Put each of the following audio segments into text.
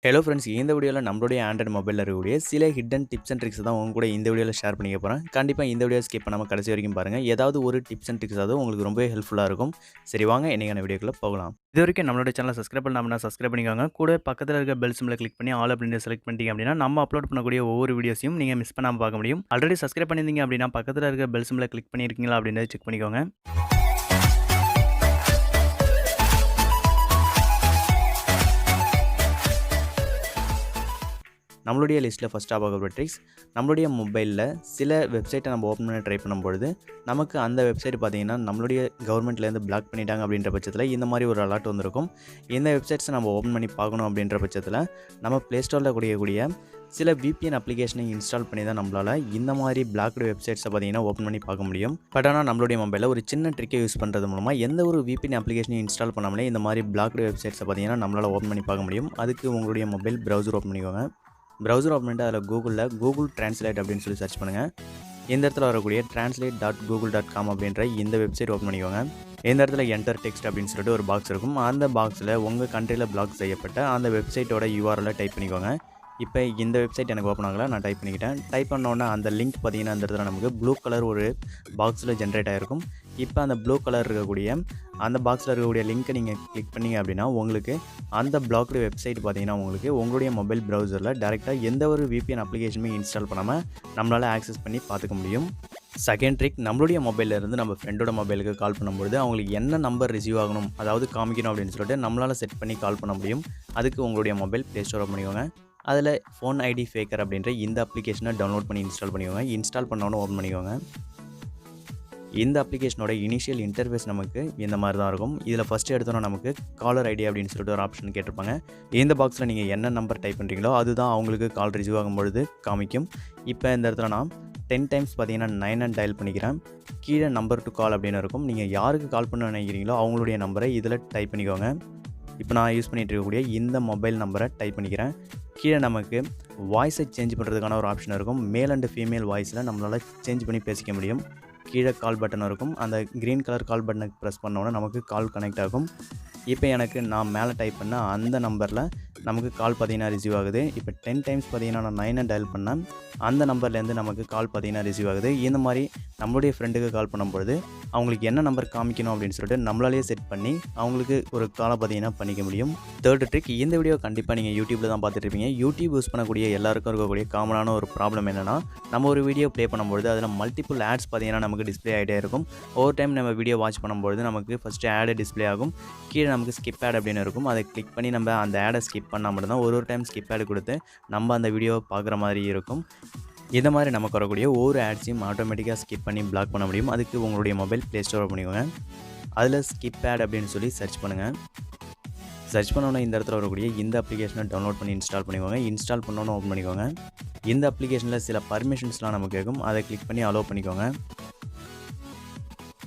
Hello friends, இந்த வீடியோவில் நம்மளுடைய ஆண்ட்ராய்டு மொபைலில் இருக்கக்கூடிய சில ஹிடன் டிப்ஸ் அண்ட் ட்ரிக்ஸ் தான் உங்க கூட இந்த வீடியோவில் ஷேர் பண்ணிக்க போகிறேன். கண்டிப்பாக இந்த வீடியோ ஸ்கிப் பண்ணாமல் கடைசி வரைக்கும் பாருங்கள். ஏதாவது ஒரு டிப்ஸ் அண்ட் ட்ரிக்ஸ் உங்களுக்கு ரொம்பவே ஹெல்ப்ஃபுல்லாக இருக்கும். சரி, வாங்க இன்றைக்கான வீடியோக்குள்ளே போகலாம். இது வரைக்கும் நம்மளுடைய சேனலை சப்ஸ்கிரைப் பண்ணாமல் சப்ஸ்கிரைப் பண்ணிக்கோங்க. கூட பக்கத்தில் இருக்க பெல் சிம்பிளை கிளிக் பண்ணி ஆல் அப்படின்னு செலக்ட் பண்ணிட்டீங்க அப்படின்னா நம்ம அப்லோட் பண்ணக்கூடிய ஒவ்வொரு வீடியோஸையும் நீங்கள் மிஸ் பண்ணாமல் பார்க்க முடியும். ஆல்ரெடி சப்ஸ்கிரைப் பண்ணியிருந்தீங்க அப்படின்னா பக்கத்தில் இருக்க பெல் சிம்பிளை கிளிக் பண்ணியிருக்கீங்களா அப்படின்றத செக் பண்ணிக்கோங்க. நம்மளுடைய லிஸ்ட்டில் ஃபஸ்ட்டாக பார்க்கக்கூடிய ட்ரிக்ஸ், நம்மளுடைய மொபைலில் சில வெப்சைட்டை நம்ம ஓப்பன் பண்ணி ட்ரை பண்ணும்பொழுது நமக்கு அந்த வெப்சைட் பார்த்திங்கன்னா நம்மளுடைய கவர்மெண்ட்லேருந்து பிளாக் பண்ணிட்டாங்க அப்படின்ற பட்சத்தில் இந்த மாதிரி ஒரு அலர்ட் வந்திருக்கும். இந்த வெப்சைட்ஸை நம்ம ஓப்பன் பண்ணி பார்க்கணும் அப்படின்ற பட்சத்தில் நம்ம ப்ளே ஸ்டோரில் கூடிய சில VPN அப்ளிகேஷனை இன்ஸ்டால் பண்ணி தான் நம்மளால் இந்த மாதிரி பிளாக்டு வெப்சைட்ஸை பார்த்திங்கன்னா ஓப்பன் பண்ணி பார்க்க முடியும். பட் ஆனால் நம்மளுடைய மொபைலில் ஒரு சின்ன ட்ரிக்கை யூஸ் பண்ணுறது மூலமாக எந்த ஒரு VPN அப்ளிகேஷனையும் இன்ஸ்டால் பண்ணாமலே இந்த மாதிரி பிளாக்டு வெப்சைட்ஸை பார்த்திங்கன்னா நம்மளால் ஓப்பன் பண்ணி பார்க்க முடியும். அதுக்கு உங்களுடைய மொபைல் ப்ரௌசர் ஓப்பன் பண்ணிக்கோங்க. ப்ரௌசர் ஓப்பன் பண்ணிட்டு அதில் கூகுள் ட்ரான்ஸ்லேட் அப்படின்னு சொல்லி சர்ச் பண்ணுங்கள். இந்த இடத்துல வரக்கூடிய translate.google.com அப்படின்ற இந்த வெப்சைட் ஓப்பன் பண்ணிக்கோங்க. இந்த இடத்துல என்டர் டெக்ஸ்ட் அப்படின்னு சொல்லிட்டு ஒரு பாக்ஸ் இருக்கும். அந்த பாக்ஸில் உங்கள் கண்ட்ரியில் பிளாக் செய்யப்பட்ட அந்த வெப்சைட்டோட URL டைப் பண்ணிக்கோங்க. இப்போ இந்த வெப்சைட் எனக்கு ஓப்பன் ஆகலை, நான் டைப் பண்ணிக்கிட்டேன். டைப் பண்ணோன்னே அந்த லிங்க் பார்த்திங்கன்னா அந்த இடத்துல நமக்கு ப்ளூ கலர் ஒரு பாக்ஸில் ஜென்ரேட் ஆகிருக்கும். இப்போ அந்த ப்ளூ கலர் இருக்கக்கூடிய அந்த பாக்ஸில் இருக்கக்கூடிய லிங்க்கை நீங்கள் கிளிக் பண்ணிங்க அப்படின்னா உங்களுக்கு அந்த பிளாக்டு வெப்சைட் பார்த்திங்கன்னா உங்களுக்கு உங்களுடைய மொபைல் ப்ரௌசரில் டேரெக்டாக எந்த ஒரு VPN அப்ளிகேஷனுமே இன்ஸ்டால் பண்ணாமல் நம்மளால் ஆக்சஸ் பண்ணி பார்த்துக்க முடியும். செகண்ட் ட்ரிக், நம்மளுடைய மொபைலிருந்து நம்ம ஃப்ரெண்டோட மொபைலுக்கு கால் பண்ணும்போது அவங்களுக்கு என்ன நம்பர் ரிசீவ் ஆகணும், அதாவது காமிக்கணும் அப்படின்னு சொல்லிட்டு நம்மளால் செட் பண்ணி கால் பண்ண முடியும். அதுக்கு உங்களுடைய மொபைல் ப்ளே ஸ்டோர் பண்ணிக்கோங்க. அதில் ஃபோன் ID ஃபேக்கர் அப்படின்ற இந்த அப்ளிகேஷனை டவுன்லோட் பண்ணி இன்ஸ்டால் பண்ணிக்கோங்க. இன்ஸ்டால் பண்ணோன்னு ஓப்பன் பண்ணிக்கோங்க. இந்த அப்ளிகேஷனோட இனிஷியல் இன்டர்ஃபேஸ் நமக்கு இந்த மாதிரி தான் இருக்கும். இதில் ஃபஸ்ட்டு எடுத்தோன்னா நமக்கு காலர் ID அப்படின்னு சொல்லிட்டு ஒரு ஆப்ஷன் கேட்டிருப்பாங்க. இந்த பாக்ஸில் நீங்கள் என்ன நம்பர் டைப் பண்ணுறீங்களோ அதுதான் அவங்களுக்கு கால் ரிசீவ் ஆகும்பொழுது காமிக்கும். இப்போ இந்த இடத்துல நான் 10 டைம்ஸ் பார்த்தீங்கன்னா 9 டயல் பண்ணிக்கிறேன். கீழே நம்பர் டு கால் அப்படின்னு இருக்கும். நீங்கள் யாருக்கு கால் பண்ண நினைக்கிறீங்களோ அவங்களுடைய நம்பரை இதில் டைப் பண்ணிக்கோங்க. இப்போ நான் யூஸ் பண்ணிகிட்டு இருக்கக்கூடிய இந்த மொபைல் நம்பரை டைப் பண்ணிக்கிறேன். கீழே நமக்கு வாய்ஸை சேஞ்ச் பண்ணுறதுக்கான ஒரு ஆப்ஷன் இருக்கும். மேல் அண்ட் ஃபீமேல் வாய்ஸில் நம்மளால் சேஞ்ச் பண்ணி பேசிக்க முடியும். கீழே கால் பட்டன் இருக்கும். அந்த க்ரீன் கலர் கால் பட்டனை ப்ரெஸ் பண்ணோன்னா நமக்கு கால் கனெக்ட் ஆகும். இப்போ எனக்கு நான் மேலே டைப் பண்ண அந்த நம்பரில் நமக்கு கால் பார்த்திங்கன்னா ரிசீவ் ஆகுது. இப்போ 10 டைம்ஸ் பார்த்திங்கன்னா நான் 9 டயல் பண்ணேன். அந்த நம்பர்லேருந்து நமக்கு கால் பார்த்திங்கன்னா ரிசீவ் ஆகுது. இந்த மாதிரி நம்மளுடைய ஃப்ரெண்டுக்கு கால் பண்ணும்பொழுது அவங்களுக்கு என்ன நம்பர் காமிக்கணும் அப்படின்னு சொல்லிட்டு நம்மளாலேயே செட் பண்ணி அவங்களுக்கு ஒரு காலை பார்த்திங்கன்னா பண்ணிக்க முடியும். தேர்ட் ட்ரிக், இந்த வீடியோ கண்டிப்பாக நீங்கள் யூடியூப்பில் தான் பார்த்துட்டு இருப்பீங்க. யூடியூப் யூஸ் பண்ணக்கூடிய எல்லாருக்கும் இருக்கக்கூடிய காமனான ஒரு ப்ராப்ளம் என்னென்னா, நம்ம ஒரு வீடியோ ப்ளே பண்ணும்பொழுது அதில் மல்டிபிள் ஆட்ஸ் பார்த்திங்கன்னா நமக்கு டிஸ்பிளே ஆகிட்டே இருக்கும். ஒவ்வொரு டைம் நம்ம வீடியோ வாட்ச் பண்ணும்பொழுது நமக்கு ஃபஸ்ட்டு ஆடு டிஸ்பிளே ஆகும். கீழே நமக்கு ஸ்கிப் ஆட் அப்படின்னு இருக்கும். அதை கிளிக் பண்ணி நம்ம அந்த ஆடை ஸ்கிப் பண்ணால் மட்டும்தான் ஒரு டைம் ஸ்கிப் ஆட் கொடுத்து நம்ம அந்த வீடியோவை பார்க்குற மாதிரி இருக்கும். இந்த மாதிரி நமக்கு வரக்கூடிய ஒவ்வொரு ஆட்ஸையும் ஆட்டோமேட்டிக்காக ஸ்கிப் பண்ணி பிளாக் பண்ண முடியும். அதுக்கு உங்களுடைய மொபைல் ப்ளே ஸ்டோர் பண்ணிக்கோங்க. அதில் ஸ்கிப் ஆட் அப்படின்னு சொல்லி சர்ச் பண்ணுங்கள். சர்ச் பண்ணோன்னே இந்த இடத்துல வரக்கூடிய இந்த அப்ளிகேஷனை டவுன்லோட் பண்ணி இன்ஸ்டால் பண்ணிக்கோங்க. இன்ஸ்டால் பண்ணோன்னு ஓப்பன் பண்ணிக்கோங்க. இந்த அப்ளிகேஷனில் சில பர்மிஷன்ஸ்லாம் நமக்கு கேட்கும். அதை கிளிக் பண்ணி அலோவ் பண்ணிக்கோங்க.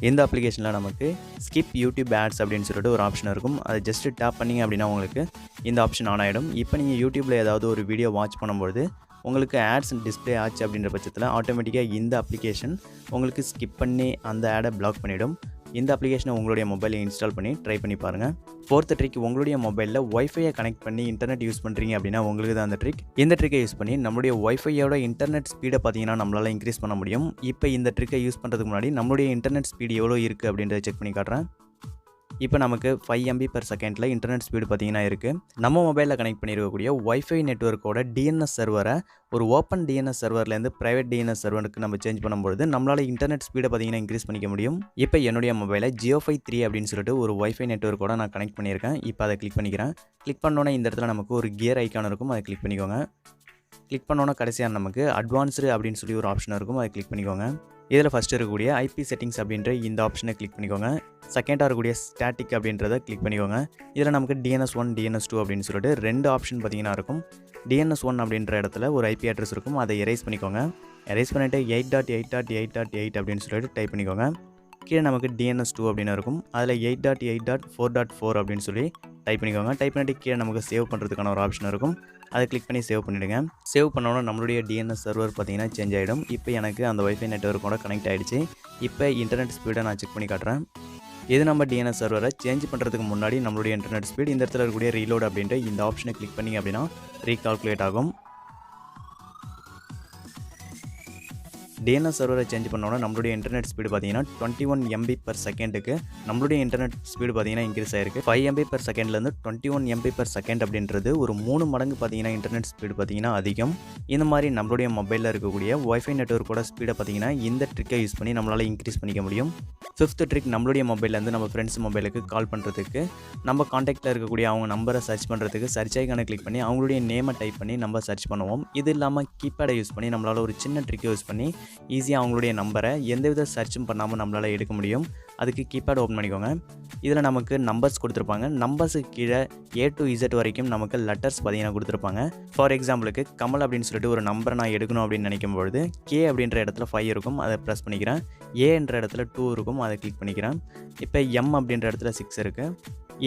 இந்த அப்ளிகேஷனில் நமக்கு ஸ்கிப் யூடியூப் ஆட்ஸ் அப்படின்னு சொல்லிட்டு ஒரு ஆப்ஷன் இருக்கும். அதை ஜஸ்ட்டு டேப் பண்ணிங்க அப்படின்னா உங்களுக்கு இந்த ஆப்ஷன் ஆன் ஆகிடும். இப்போ நீங்கள் யூடியூப்பில் ஏதாவது ஒரு வீடியோ வாட்ச் பண்ணும்போது உங்களுக்கு ஆட்ஸ் டிஸ்பிளே ஆச்சு அப்படின்ற பட்சத்தில் ஆட்டோமேட்டிக்காக இந்த அப்ளிகேஷன் உங்களுக்கு ஸ்கிப் பண்ணி அந்த ஆடை பிளாக் பண்ணிவிடும். இந்த அப்ளிகேஷனை உங்களுடைய மொபைலில் இன்ஸ்டால் பண்ணி ட்ரை பண்ணி பாருங்கள். ஃபோர்த் ட்ரிக், உங்களுடைய மொபைலில் வைஃபையை கனெக்ட் பண்ணி இன்டர்நெட் யூஸ் பண்ணுறீங்க அப்படின்னா உங்களுக்கு தான் அந்த ட்ரிக். இந்த ட்ரிக்கை யூஸ் பண்ணி நம்மளுடைய வைஃபையோட இன்டர்நெட் ஸ்பீடை பார்த்தீங்கன்னா நம்மளால் இன்க்ரீஸ் பண்ண முடியும். இப்போ இந்த ட்ரிக்கை யூஸ் பண்ணுறதுக்கு முன்னாடி நம்மளுடைய இன்டர்நெட் ஸ்பீடு எவ்வளோ இருக்குது அப்படின்றத செக் பண்ணி காட்டுறேன். இப்போ நமக்கு 5 MB/s இன்டர்நெட் ஸ்பீடு பார்த்திங்கன்னா இருக்குது. நம்ம மொபைலில் கனெக்ட் பண்ணியிருக்கக்கூடிய வைஃபை நெட்வொர்க்கோட DNS சர்வரை ஒரு ஓப்பன் DNS சர்வர்லேருந்து ப்ரைவேட் DNS சர்வருக்கு நம்ம சேஞ்ச் பண்ணும்போது நம்மளால் இன்டர்நெட் ஸ்பீடை பார்த்திங்கன்னா இன்க்ரீஸ் பண்ணிக்க முடியும். இப்போ என்னுடைய மொபைலை JioFi 3 அப்படின்னு சொல்லிட்டு ஒரு வைஃபை நெட்வொர்க்கோட நான் கனெக்ட் பண்ணியிருக்கேன். இப்போ அதை கிளிக் பண்ணிக்கிறேன். கிளிக் பண்ணோன்னே இந்த இடத்துல நமக்கு ஒரு கியர் ஐக்கான் இருக்கும். அதை கிளிக் பண்ணிக்கோங்க. கிளிக் பண்ணோன்னா கடைசியாக நமக்கு அட்வான்ஸ்டு அப்படின்னு சொல்லி ஒரு ஆப்ஷன் இருக்கும். அதை கிளிக் பண்ணிக்கோங்க. இதில் ஃபஸ்ட்டு இருக்கக்கூடிய IP செட்டிங்ஸ் அப்படின்ற இந்த ஆப்ஷனை கிளிக் பண்ணிக்கோங்க. செகண்டாக இருக்கக்கூடிய ஸ்டாட்டிக் அப்படின்றத கிளிக் பண்ணிக்கோங்க. இதில் நமக்கு DNS1 DNS2 அப்படின்னு சொல்லிட்டு 2 ஆப்ஷன் பார்த்திங்கன்னா இருக்கும். DNS1 அப்படின்ற இடத்துல ஒரு IP அட்ரஸ் இருக்கும். அதை எரேஸ் பண்ணிக்கோங்க. எரேஸ் பண்ணிவிட்டு 8.8.8.8 அப்படின்னு சொல்லிட்டு டைப் பண்ணிக்கோங்க. கீழே நமக்கு DNS2 அப்படின்னு இருக்கும். அதில் 8.8.4.4 அப்படின்னு சொல்லி டைப் பண்ணிக்கோங்க. டைப் பண்ணிட்டு கீழே நமக்கு சேவ் பண்ணுறதுக்கான ஒரு ஆப்ஷன் இருக்கும். அதை கிளிக் பண்ணி சேவ் பண்ணிவிடுங்க. சேவ் பண்ணோன்னா நம்மளுடைய DNS சர்வர் பார்த்திங்கன்னா சேஞ்ச் ஆகிடும். இப்போ எனக்கு அந்த வைஃபை நெட்வொர்க்கோட கனெக்ட் ஆகிடுச்சு. இப்போ இன்டர்நெட் ஸ்பீடை நான் செக் பண்ணி காட்டுறேன். இது நம்ம டிஎன்எஸ் சர்வரை சேஞ்ச் பண்ணுறதுக்கு முன்னாடி நம்மளுடைய இன்டர்நெட் ஸ்பீட் இந்த இடத்துல இருக்கக்கூடிய ரீலோட் அப்படின்ட்டு இந்த ஆப்ஷனை கிளிக் பண்ணிங்க அப்படின்னா ரீகால்குலேட் ஆகும். டிஎன்எஸ் சர்வரை சேஞ்ச் பண்ணோன்னா நம்மளுடைய இன்டர்நெட் ஸ்பீடு பார்த்தீங்கன்னா 21 MB per செகண்டுக்கு நம்மளுடைய இன்டர்நெட் ஸ்பீடு பார்த்தீங்கன்னா இன்க்ரீஸ் ஆயிருக்கு. 5 MB per செகண்ட்லேருந்து 21 MB per second அப்படின்றது ஒரு 3 மடங்கு பார்த்தீங்கன்னா இன்டர்நெட் ஸ்பீடு பார்த்தீங்கன்னா அதிகம். இந்த மாதிரி நம்மளுடைய மொபைலில் இருக்கக்கூடிய வைஃபை நெட்வொர்க்கோட ஸ்பீடை பார்த்தீங்கன்னா இந்த ட்ரிக்கை யூஸ் பண்ணி நம்மளால் இன்க்ரீஸ் பண்ணிக்க முடியும். 5th ட்ரிக், நம்மளுடைய மொபைல்லேருந்து நம்ம ஃப்ரெண்ட்ஸ் மொபைலுக்கு கால் பண்ணுறதுக்கு நம்ம காண்டாக்டில் இருக்கக்கூடிய அவங்க நம்பரை சர்ச் பண்ணுறதுக்கு சர்ச் ஐக்கானை கிளிக் பண்ணி அவங்களுடைய நேமை டைப் பண்ணி நம்ம சர்ச் பண்ணுவோம். இது இல்லாமல் கீபேடை யூஸ் பண்ணி நம்மளால் ஒரு சின்ன ட்ரிக்கை யூஸ் பண்ணி ஈஸியாக அவங்களுடைய நம்பரை எந்தவித சர்ச்சும் பண்ணாமல் நம்மளால் எடுக்க முடியும். அதுக்கு கீபேட் ஓப்பன் பண்ணிக்கோங்க. இதில் நமக்கு நம்பர்ஸ் கொடுத்துருப்பாங்க. நம்பர்ஸுக்கு கீழே A to Z வரைக்கும் நமக்கு லெட்டர்ஸ் பார்த்தீங்கன்னா கொடுத்துருப்பாங்க. ஃபார் எக்ஸாம்பிளுக்கு கமல் அப்படின்னு சொல்லிட்டு ஒரு நம்பரை நான் எடுக்கணும் அப்படின்னு நினைக்கும் பொழுது K அப்படின்ற இடத்துல 5 இருக்கும், அதை ப்ரெஸ் பண்ணிக்கிறேன். A என்ற இடத்துல 2 இருக்கும், அதை கிளிக் பண்ணிக்கிறேன். இப்போ M அப்படின்ற இடத்துல 6 இருக்குது,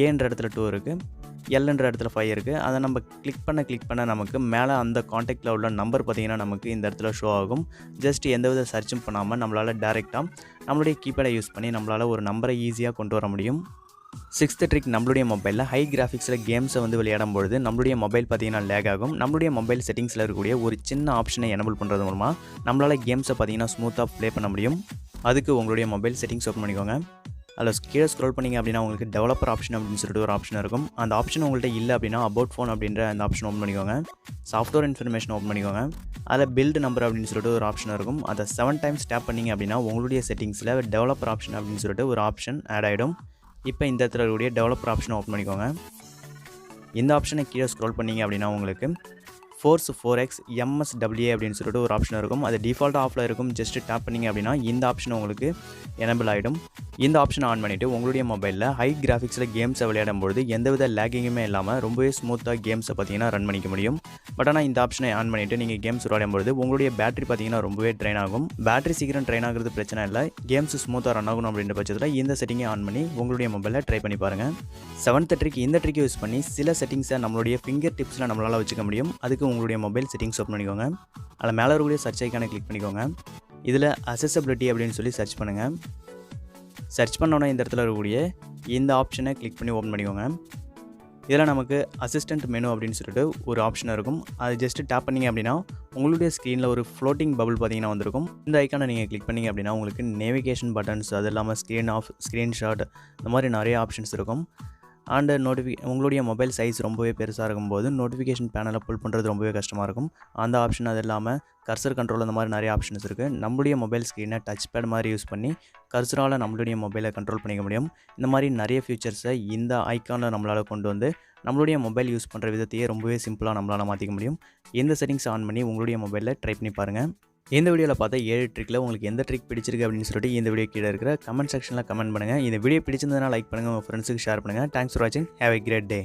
A என்ற இடத்துல 2 இருக்குது, எல்ன்ற இடத்துல 5 இருக்குது. அதை நம்ம கிளிக் பண்ண நமக்கு மேலே அந்த காண்டாக்டில் உள்ள நம்பர் பார்த்திங்கன்னா நமக்கு இந்த இடத்துல ஷோ ஆகும். ஜஸ்ட் எந்தவித சர்ச்சும் பண்ணாமல் நம்மளால் டேரெக்டாக நம்மளுடைய கீபேடை யூஸ் பண்ணி நம்மளால் ஒரு நம்பரை ஈஸியாக கொண்டு வர முடியும். 6th ட்ரிக், நம்மளுடைய மொபைலில் ஹை கிராஃபிக்ஸில் கேம்ஸை விளையாடும் பொழுது நம்மளுடைய மொபைல் பார்த்திங்கன்னா லேக் ஆகும். நம்மளுடைய மொபைல் செட்டிங்ஸில் இருக்கக்கூடிய ஒரு சின்ன ஆப்ஷனை எனபிள் பண்ணுறது மூலமாக நம்மளால் கேம்ஸை பார்த்திங்கன்னா ஸ்மூத்தாக ப்ளே பண்ண முடியும். அதுக்கு உங்களுடைய மொபைல் செட்டிங்ஸ் ஓப்பன் பண்ணிக்கோங்க. அதில் கீழே ஸ்க்ரோல் பண்ணிங்க அப்படின்னா உங்களுக்கு டெவலப்பர் ஆப்ஷன் அப்படின்னு சொல்லிட்டு ஒரு ஆப்ஷன் இருக்கும். அந்த ஆப்ஷன் உங்கள்கிட்ட இல்லை அப்படின்னா அபவுட் ஃபோன் அப்படின்ற அந்த ஆப்ஷன் ஓப்பன் பண்ணிக்கோங்க. சாஃப்ட்வேர் இன்ஃபர்மேஷன் ஓப்பன் பண்ணிக்கோங்க. அதில் பில்டு நம்பர் அப்படின்னு சொல்லிட்டு ஒரு ஆப்ஷன் இருக்கும். அதை 7 times டேப் பண்ணிங்க அப்படின்னா உங்களுடைய செட்டிங்ஸில் டெவலப்பர் ஆப்ஷன் அப்படின்னு சொல்லிட்டு ஒரு ஆப்ஷன் ஆட் ஆகிடும். இப்போ இந்த இடத்துல இருக்கக்கூடிய டெவலப்பர் ஆப்ஷனை ஓப்பன் பண்ணிக்கோங்க. இந்த ஆப்ஷனை கீழே ஸ்க்ரோல் பண்ணிங்க அப்படின்னா உங்களுக்கு ஃபோர்ஸ் 4x MSWA அப்படின்னு சொல்லிட்டு ஒரு ஆப்ஷன் இருக்கும். அது டிஃபால்ட்டாக ஆஃபில் இருக்கும். ஜஸ்ட் டேப் பண்ணிங்க அப்படின்னா இந்த ஆப்ஷன் உங்களுக்கு எனபிள் ஆகிடும். இந்த ஆப்ஷனை ஆன் பண்ணிவிட்டு உங்களுடைய மொபைலில் ஹை கிராஃபிக்ஸில் கேம்ஸை விளையாடும்போது எந்தவித லேகிங்குமே இல்லாமல் ரொம்பவே ஸ்மூத்தாக கேம்ஸை பார்த்தீங்கன்னா ரன் பண்ணிக்க முடியும். பட் ஆனால் இந்த ஆப்ஷனை ஆன் பண்ணிவிட்டு நீங்கள் கேம்ஸ் விளையாடும்போது உங்களுடைய பேட்டரி பார்த்தீங்கன்னா ரொம்பவே ட்ரைன் ஆகும். பேட்டரி சீக்கிரம் ட்ரைன் ஆகிறது பிரச்சனை இல்லை. கேம்ஸ் ஸ்மூத்தாக ரன் ஆகணும் அப்படின்ற பட்சத்தில் இந்த செட்டிங்கை ஆன் பண்ணி உங்களுடைய மொபைலில் ட்ரை பண்ணி பாருங்கள். 7th ட்ரிக், இந்த ட்ரிக்கை யூஸ் பண்ணி சில செட்டிங்ஸை நம்மளுடைய ஃபிங்கர் டிப்ஸில் நம்மளால் வச்சுக்க முடியும். அதுக்கு உங்களுடைய மொபைல் செட்டிங்ஸ் ஓப்பன் பண்ணிக்கோங்க. அதில் மேலே இருக்கக்கூடிய சர்ச் ஐக்கானை கிளிக் பண்ணிக்கோங்க. இதில் அக்சஸபிலிட்டி அப்படின்னு சொல்லி சர்ச் பண்ணுங்கள். சர்ச் பண்ணோன்னா இந்த இடத்துல இருக்கக்கூடிய இந்த ஆப்ஷனை கிளிக் பண்ணி ஓப்பன் பண்ணிக்கோங்க. இதில் நமக்கு அசிஸ்டன்ட் மெனு அப்படின்னு சொல்லிட்டு ஒரு ஆப்ஷன் இருக்கும். அது ஜஸ்ட் டேப் பண்ணிங்க அப்படின்னா உங்களுடைய ஸ்க்ரீனில் ஒரு ஃப்ளோட்டிங் பபிள் பார்த்தீங்கன்னா வந்திருக்கும். இந்த ஐக்கானை நீங்கள் கிளிக் பண்ணிங்க அப்படின்னா உங்களுக்கு நேவிகேஷன் பட்டன்ஸ், அது இல்லாமல் ஸ்க்ரீன் ஆஃப், ஸ்க்ரீன்ஷாட், இந்த மாதிரி நிறைய ஆப்ஷன்ஸ் இருக்கும். அண்ட் உங்களுடைய மொபைல் சைஸ் ரொம்பவே பெருசாக இருக்கும்போது நோட்டிஃபிகேஷன் பேனலை புல் பண்ணுறது ரொம்பவே கஷ்டமாக இருக்கும். அந்த ஆப்ஷன், அது இல்லாமல் கர்சர் கண்ட்ரோல், இந்த மாதிரி நிறைய ஆப்ஷன்ஸ் இருக்குது. நம்மளுடைய மொபைல் ஸ்க்ரீனை டச் பேட் மாதிரி யூஸ் பண்ணி கர்சரால் நம்மளுடைய மொபைலை கண்ட்ரோல் பண்ணிக்க முடியும். இந்த மாதிரி நிறைய ஃபீச்சர்ஸை இந்த ஐக்கானில் நம்மளால் கொண்டு வந்து நம்மளுடைய மொபைல் யூஸ் பண்ணுற விதத்தையே ரொம்பவே சிம்பிளாக நம்மளால் மாற்றிக்க முடியும். இந்த செட்டிங்ஸ் ஆன் பண்ணி உங்களுடைய மொபைலில் ட்ரை பண்ணி பாருங்கள். இந்த வீடியோவில் பார்த்தா 7 ட்ரிக்கில் உங்களுக்கு எந்த ட்ரிக் பிடிச்சிருக்கு அப்படின்னு சொல்லிட்டு இந்த வீடியோ கீழே இருக்கிற கமெண்ட் செக்ஷனில் கமெண்ட் பண்ணுங்கள். இந்த வீடியோ பிடிச்சிருந்ததுனா லைக் பண்ணுங்கள், உங்கள் ஃப்ரெண்ட்ஸுக்கு ஷேர் பண்ணுங்கள். தேங்க்ஸ் ஃபார் வாட்சிங். Have a great day.